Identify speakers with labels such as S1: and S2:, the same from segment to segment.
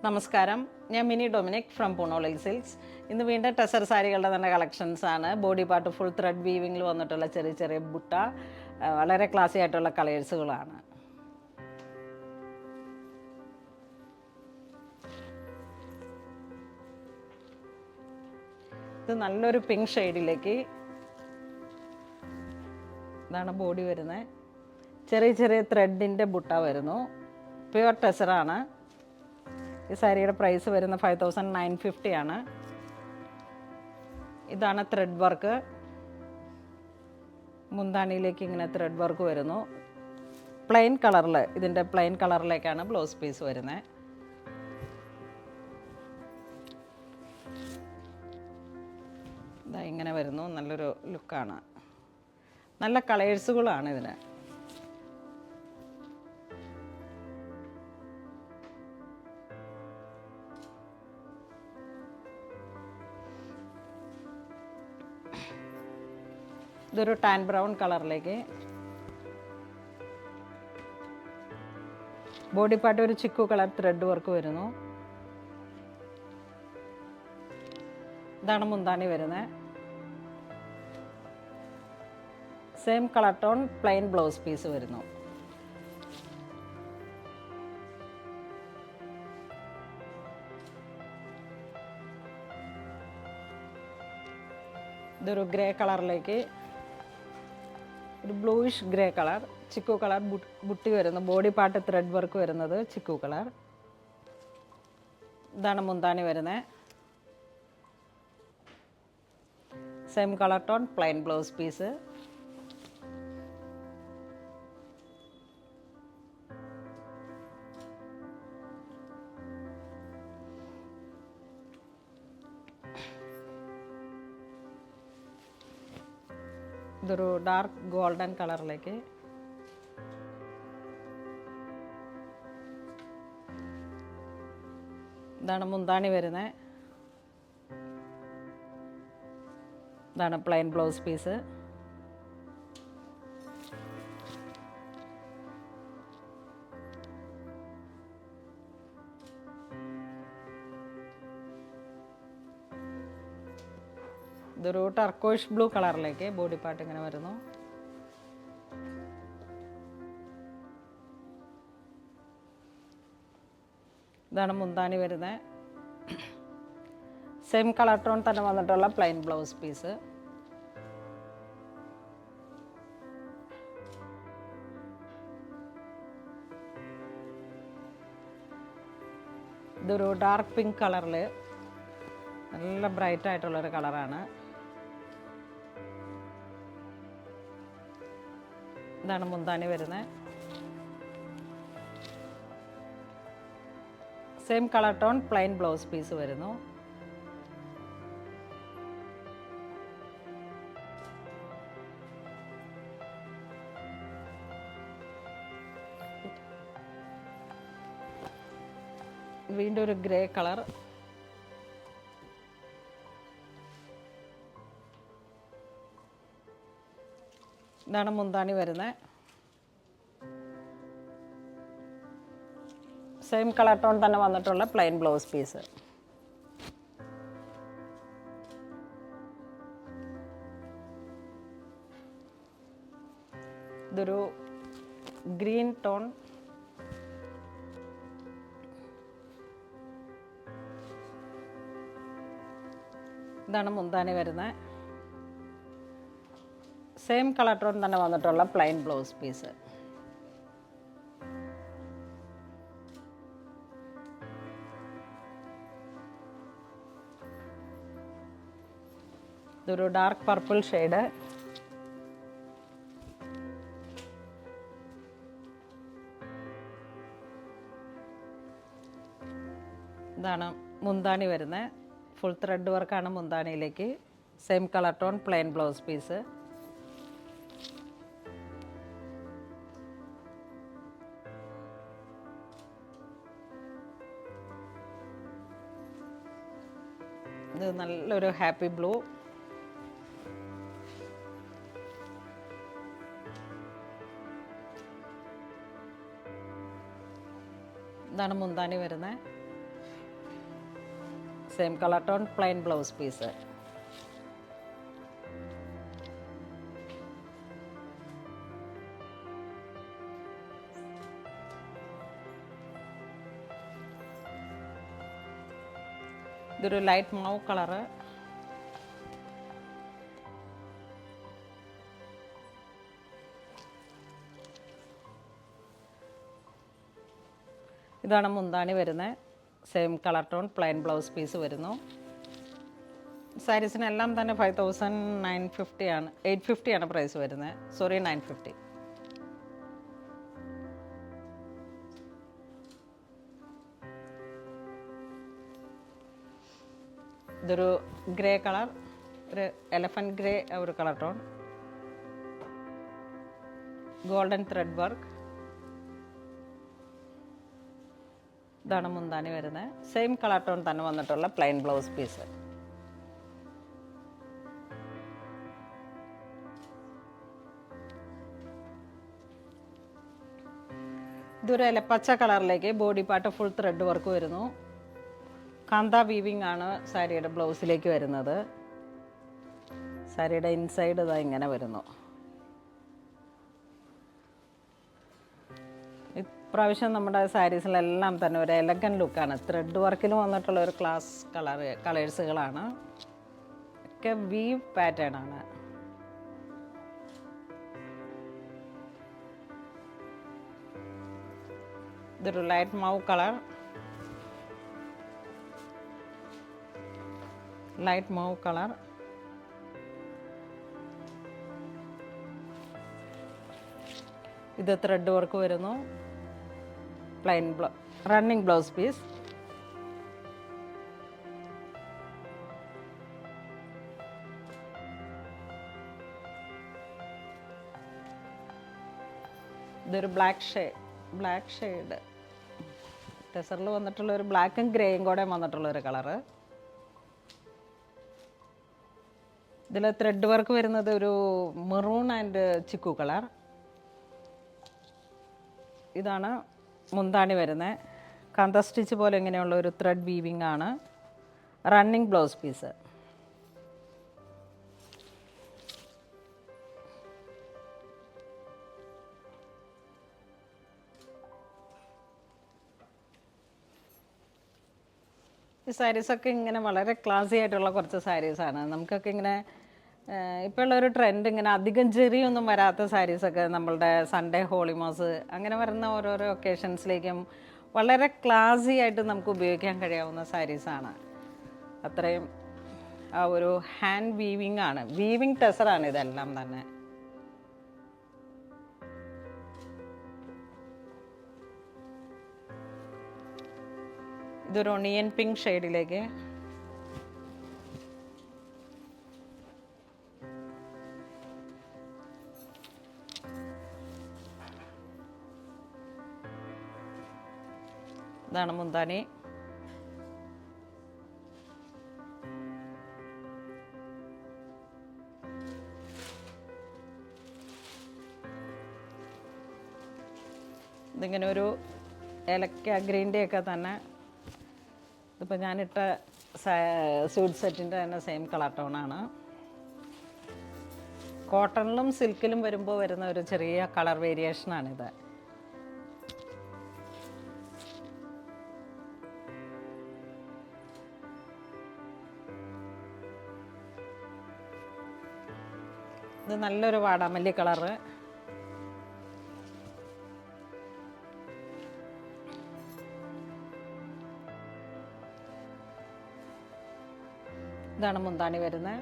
S1: നമസ്കാരം, ഞാൻ mini Dominic from പൂണോളിൽ silks. ഇന്ന് വീണ്ടും ടെസർ സാരികളുടെ തന്നെ കളക്ഷൻസ് ആണ്. ബോഡി പാർട്ട് ഫുൾ ത്രെഡ് വീവിങ്ങിൽ വന്നിട്ടുള്ള ചെറിയ ചെറിയ ബുട്ട, വളരെ ക്ലാസി ആയിട്ടുള്ള കളേഴ്സുകളാണ്. ഇത് നല്ലൊരു പിങ്ക് ഷെയ്ഡിലേക്ക്, ഇതാണ് ബോഡി വരുന്നത്. ചെറിയ ചെറിയ ത്രെഡിൻ്റെ ബുട്ട വരുന്നു. പ്യുവർ ടെസറാണ്. ഈ സാരിയുടെ പ്രൈസ് വരുന്ന 5950 ആണ്. ഇതാണ് ത്രെഡ് വർക്ക്. മുന്താണിയിലേക്ക് ഇങ്ങനെ ത്രെഡ് വർക്ക് വരുന്നു. പ്ലെയിൻ കളറിൽ, ഇതിൻ്റെ പ്ലെയിൻ കളറിലേക്കാണ് ബ്ലൗസ് പീസ് വരുന്നത്. ഇതാ ഇങ്ങനെ വരുന്നു. നല്ലൊരു ലുക്കാണ്. നല്ല കളേഴ്സുകളാണ് ഇതിന്. ഇതൊരു ടാൻ ബ്രൗൺ കളറിലേക്ക്, ബോഡി പാർട്ട് ഒരു ചിക്കു കളർ ത്രെഡ് വർക്ക് വരുന്നു. ഇതാണ് മുന്താണി വരുന്നത്. Same colour tone plain blouse piece വരുന്നു. ഇതൊരു ഗ്രേ കളറിലേക്ക്, ഒരു ബ്ലൂയിഷ് ഗ്രേ കളർ, ചിക്കു കളർ ബുട്ടി വരുന്നു. ബോഡി പാർട്ട് ത്രെഡ് വർക്ക് വരുന്നത് ചിക്കു കളർ. ഇതാണ് മുന്താണി വരുന്നത്. Same colour tone plain blouse piece. ഇതൊരു ഡാർക്ക് ഗോൾഡൻ കളറിലേക്ക്, ഇതാണ് മുന്താണി വരുന്നത്. ഇതാണ് പ്ലെയിൻ ബ്ലൗസ് പീസ്. ഇതൊരു ടർക്കോയിഷ് ബ്ലൂ കളറിലേക്ക് ബോഡി പാർട്ട് ഇങ്ങനെ വരുന്നു. ഇതാണ് മുന്താണി വരുന്നത്. സെയിം കളർ ടോൺ തന്നെ വന്നിട്ടുള്ള പ്ലെയിൻ ബ്ലൗസ് പീസ്. ഇതൊരു ഡാർക്ക് പിങ്ക് കളറിൽ, നല്ല ബ്രൈറ്റ് ആയിട്ടുള്ളൊരു കളറാണ്. ഇതാണ് മുന്താണി വരുന്നത്. Same colour tone plain blouse piece വരുന്നു. വീണ്ടും ഒരു ഗ്രേ കളർ. ഇതാണ് മുന്താണി വരുന്നത്. സെയിം കളർ ടോൺ തന്നെ വന്നിട്ടുള്ള പ്ലെയിൻ ബ്ലൗസ് പീസ്. ഇതൊരു ഗ്രീൻ ടോൺ. ഇതാണ് മുന്താണി വരുന്നത്. സെയിം കളർ ടോൺ തന്നെ വന്നിട്ടുള്ള പ്ലെയിൻ ബ്ലൗസ് പീസ്. ഇതൊരു ഡാർക്ക് പർപ്പിൾ ഷെയ്ഡ്. ഇതാണ് മുന്താണി വരുന്നത്. ഫുൾ ത്രെഡ് വർക്കാണ് മുന്താണിയിലേക്ക്. Same colour tone plain blouse piece. ഇത് നല്ലൊരു ഹാപ്പി ബ്ലൂ. ഇതാണ് മുന്താണി വരുന്നത്. Same colour tone plain blouse piece. ഇതൊരു ലൈറ്റ് മൗ കളറ്. ഇതാണ് മുന്താണി വരുന്നത്. Same colour tone plain blouse piece വരുന്നു. സാരീസിനെല്ലാം തന്നെ 5950 ആണ്, 850 ആണ് പ്രൈസ് വരുന്നത്. സോറി, 950. ഇതൊരു ഗ്രേ കളർ, ഒരു എലഫൻറ്റ് ഗ്രേ ഒരു colour tone, golden thread work. ഇതാണ് മുന്താണി വരുന്നത്. സെയിം കളർ ടോൺ തന്നെ വന്നിട്ടുള്ള പ്ലെയിൻ ബ്ലൗസ് പീസ്. ഇതൊരു പച്ച കളറിലേക്ക് body part full thread work വരുന്നു. കാന്ത വീവിങ് ആണ് സാരിയുടെ ബ്ലൗസിലേക്ക് വരുന്നത്. സാരിയുടെ ഇൻസൈഡ് ഇതാ ഇങ്ങനെ വരുന്നു. ഇപ്രാവശ്യം നമ്മുടെ സാരീസിലെല്ലാം തന്നെ ഒരു എലഗൻ ലുക്കാണ്. ത്രെഡ് വർക്കിൽ വന്നിട്ടുള്ള ഒരു ക്ലാസ് കളേഴ്സുകളാണ്. ഒക്കെ വീവ് പാറ്റേൺ ആണ്. ഇതൊരു light mauve colour, light mauve colour. ഇത് ത്രെഡ് വർക്ക് വരുന്നു. Plain running blouse piece. ഇതൊരു ബ്ലാക്ക് ഷെയ്ഡ് ടെസറിൽ വന്നിട്ടുള്ള ഒരു ബ്ലാക്കും ഗ്രേയും കൂടെ വന്നിട്ടുള്ള ഒരു കളറ്. ഇതിൽ ത്രെഡ് വർക്ക് വരുന്നത് ഒരു മെറൂൺ ആൻഡ് ചിക്കു കളർ. ഇതാണ് മുന്താണി വരുന്നത്. കാന്ത സ്റ്റിച്ച് പോലെ ഇങ്ങനെയുള്ള ഒരു ത്രെഡ് വീവിങ് ആണ്. Running blouse piece. ഈ സാരീസൊക്കെ ഇങ്ങനെ വളരെ ക്ലാസി ആയിട്ടുള്ള കുറച്ച് സാരീസാണ്. നമുക്കൊക്കെ ഇങ്ങനെ ഇപ്പോൾ ഉള്ളൊരു ട്രെൻഡ് ഇങ്ങനെ അധികം ചെറിയൊന്നും വരാത്ത സാരീസൊക്കെ നമ്മളുടെ സൺഡേ ഹോളിമോസ് അങ്ങനെ വരുന്ന ഓരോരോ ഒക്കേഷൻസിലേക്കും വളരെ ക്ലാസി ആയിട്ട് നമുക്ക് ഉപയോഗിക്കാൻ കഴിയാവുന്ന സാരീസാണ്. അത്രയും ആ ഒരു ഹാൻഡ് വീവിങ് ആണ്, വീവിങ് ടെസറാണ് ഇതെല്ലാം തന്നെ. ഇതൊരു ഒണിയൻ പിങ്ക് ഷെയ്ഡിലേക്ക് ഇതാണ് മുന്താണി. ഇതിങ്ങനെ ഒരു ഏലക്ക ഗ്രീൻ്റെ ഒക്കെ തന്നെ. ഇതിപ്പോൾ ഞാനിട്ട സ്യൂട്ട് സെറ്റിൻ്റെ തന്നെ സെയിം കളർ ടോണാണ്. കോട്ടണിലും സിൽക്കിലും വരുമ്പോൾ വരുന്ന ഒരു ചെറിയ കളർ വേരിയേഷനാണിത്. ഇത് നല്ലൊരു വാടാമല്ലി കളറ്. ഇതാണ് മുന്താണി വരുന്നത്.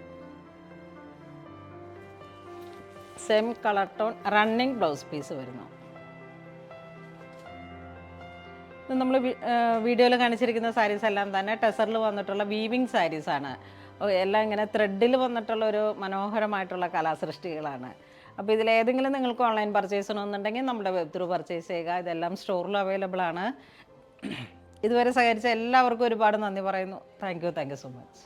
S1: Same colour tone running blouse piece വരുന്നു. ഇത് നമ്മൾ വീഡിയോയിൽ കാണിച്ചിരിക്കുന്ന സാരീസ് എല്ലാം തന്നെ ടെസറിൽ വന്നിട്ടുള്ള വീവിങ് സാരീസാണ്. എല്ലാം ഇങ്ങനെ ത്രെഡിൽ വന്നിട്ടുള്ള ഒരു മനോഹരമായിട്ടുള്ള കലാസൃഷ്ടികളാണ്. അപ്പോൾ ഇതിലേതെങ്കിലും നിങ്ങൾക്ക് ഓൺലൈൻ പർച്ചേസ് ചെയ്യണമെന്നുണ്ടെങ്കിൽ നമ്മുടെ വെബ് ത്രൂ പർച്ചേസ് ചെയ്യുക. ഇതെല്ലാം സ്റ്റോറിൽ അവൈലബിൾ ആണ്. ഇതുവരെ സഹകരിച്ച എല്ലാവർക്കും ഒരുപാട് നന്ദി പറയുന്നു. Thank you so much.